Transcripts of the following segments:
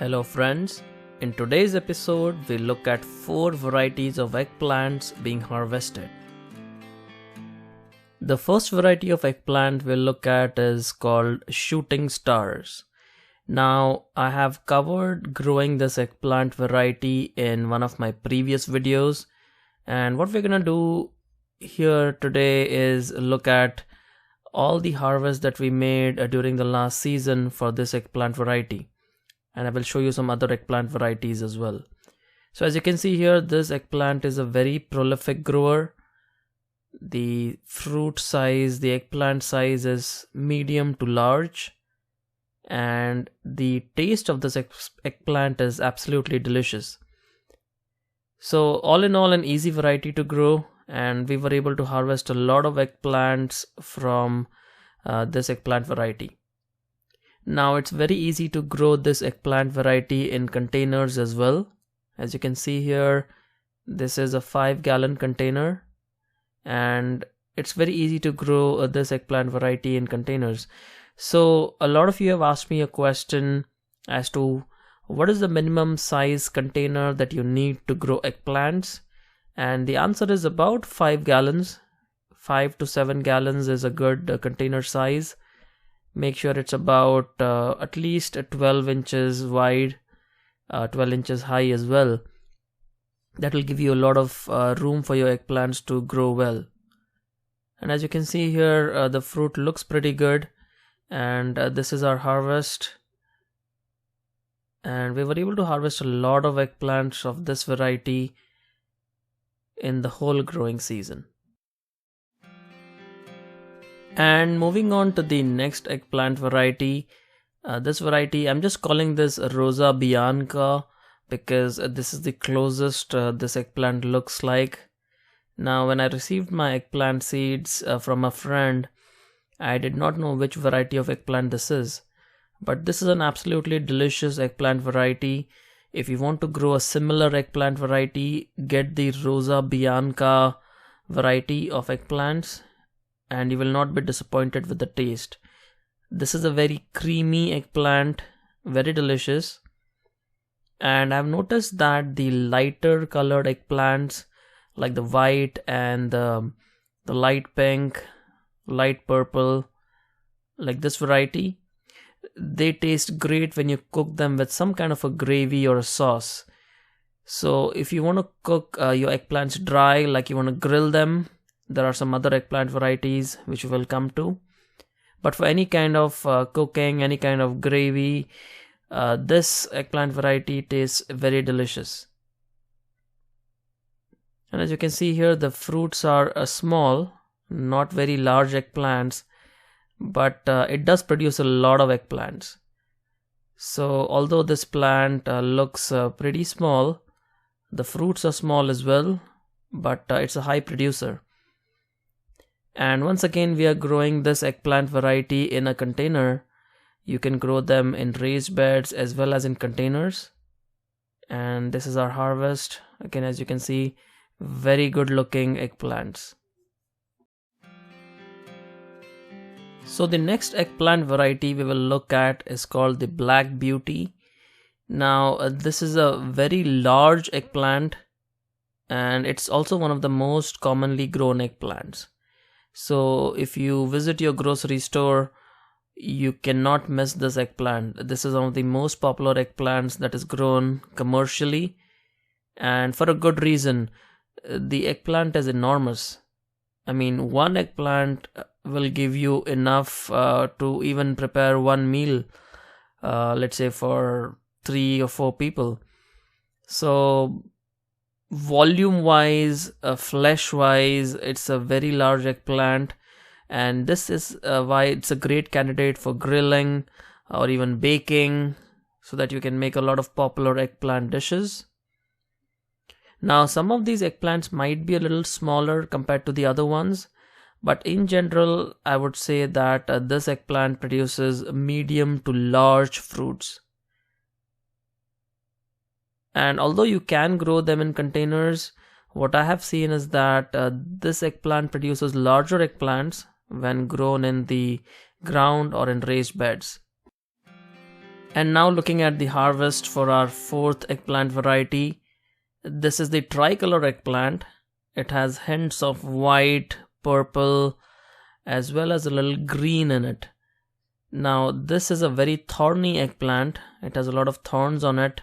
Hello friends, in today's episode we look at 4 varieties of eggplants being harvested. The first variety of eggplant we'll look at is called shooting stars. Now I have covered growing this eggplant variety in one of my previous videos, and what we're gonna do here today is look at all the harvest that we made during the last season for this eggplant variety. And I will show you some other eggplant varieties as well. So as you can see here, this eggplant is a very prolific grower. The fruit size, the eggplant size is medium to large, and the taste of this eggplant is absolutely delicious. So all in all, an easy variety to grow, and we were able to harvest a lot of eggplants from this eggplant variety. Now it's very easy to grow this eggplant variety in containers as well. As you can see here, this is a 5-gallon container, and it's very easy to grow this eggplant variety in containers. So a lot of you have asked me a question as to what is the minimum size container that you need to grow eggplants, and the answer is about 5 gallons. 5 to 7 gallons is a good container size. Make sure it's about at least 12 inches wide, 12 inches high as well. That will give you a lot of room for your eggplants to grow well. And as you can see here, the fruit looks pretty good, and this is our harvest. And we were able to harvest a lot of eggplants of this variety in the whole growing season. And moving on to the next eggplant variety, this variety, I'm just calling this Rosa Bianca because this is the closest this eggplant looks like. Now when I received my eggplant seeds from a friend, I did not know which variety of eggplant this is, but this is an absolutely delicious eggplant variety. If you want to grow a similar eggplant variety, get the Rosa Bianca variety of eggplants, and you will not be disappointed with the taste. This is a very creamy eggplant, very delicious. And I've noticed that the lighter colored eggplants, like the white and the light pink, light purple, like this variety, they taste great when you cook them with some kind of a gravy or a sauce. So if you want to cook your eggplants dry, like you want to grill them, there are some other eggplant varieties which we will come to. But for any kind of cooking, any kind of gravy, this eggplant variety tastes very delicious. And as you can see here, the fruits are small, not very large eggplants, but it does produce a lot of eggplants. So although this plant looks pretty small, the fruits are small as well, but it's a high producer. And once again, we are growing this eggplant variety in a container. You can grow them in raised beds as well as in containers. And this is our harvest. Again, as you can see, very good looking eggplants. So the next eggplant variety we will look at is called the Black Beauty. Now this is a very large eggplant, and it's also one of the most commonly grown eggplants. So if you visit your grocery store, you cannot miss this eggplant. This is one of the most popular eggplants that is grown commercially, and for a good reason. The eggplant is enormous. I mean, one eggplant will give you enough to even prepare one meal, let's say for 3 or 4 people. So volume wise, flesh wise, it's a very large eggplant, and this is why it's a great candidate for grilling or even baking, so that you can make a lot of popular eggplant dishes. Now some of these eggplants might be a little smaller compared to the other ones, but in general I would say that this eggplant produces medium to large fruits. And although you can grow them in containers, what I have seen is that this eggplant produces larger eggplants when grown in the ground or in raised beds. And now looking at the harvest for our fourth eggplant variety. This is the TriColor eggplant. It has hints of white, purple, as well as a little green in it. Now this is a very thorny eggplant. It has a lot of thorns on it.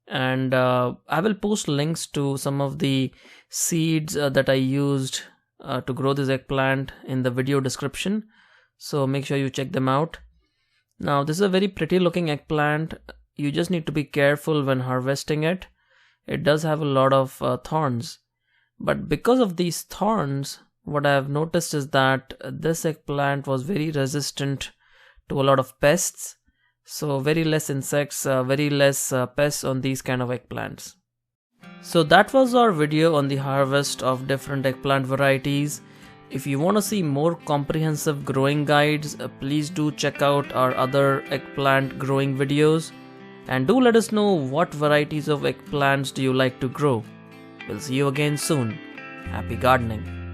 And I will post links to some of the seeds that I used to grow this eggplant in the video description. So make sure you check them out. Now this is a very pretty looking eggplant. You just need to be careful when harvesting it. It does have a lot of thorns. But because of these thorns, what I have noticed is that this eggplant was very resistant to a lot of pests. So very less insects, very less pests on these kind of eggplants. So that was our video on the harvest of different eggplant varieties. If you want to see more comprehensive growing guides, please do check out our other eggplant growing videos. And do let us know what varieties of eggplants do you like to grow. We'll see you again soon. Happy gardening.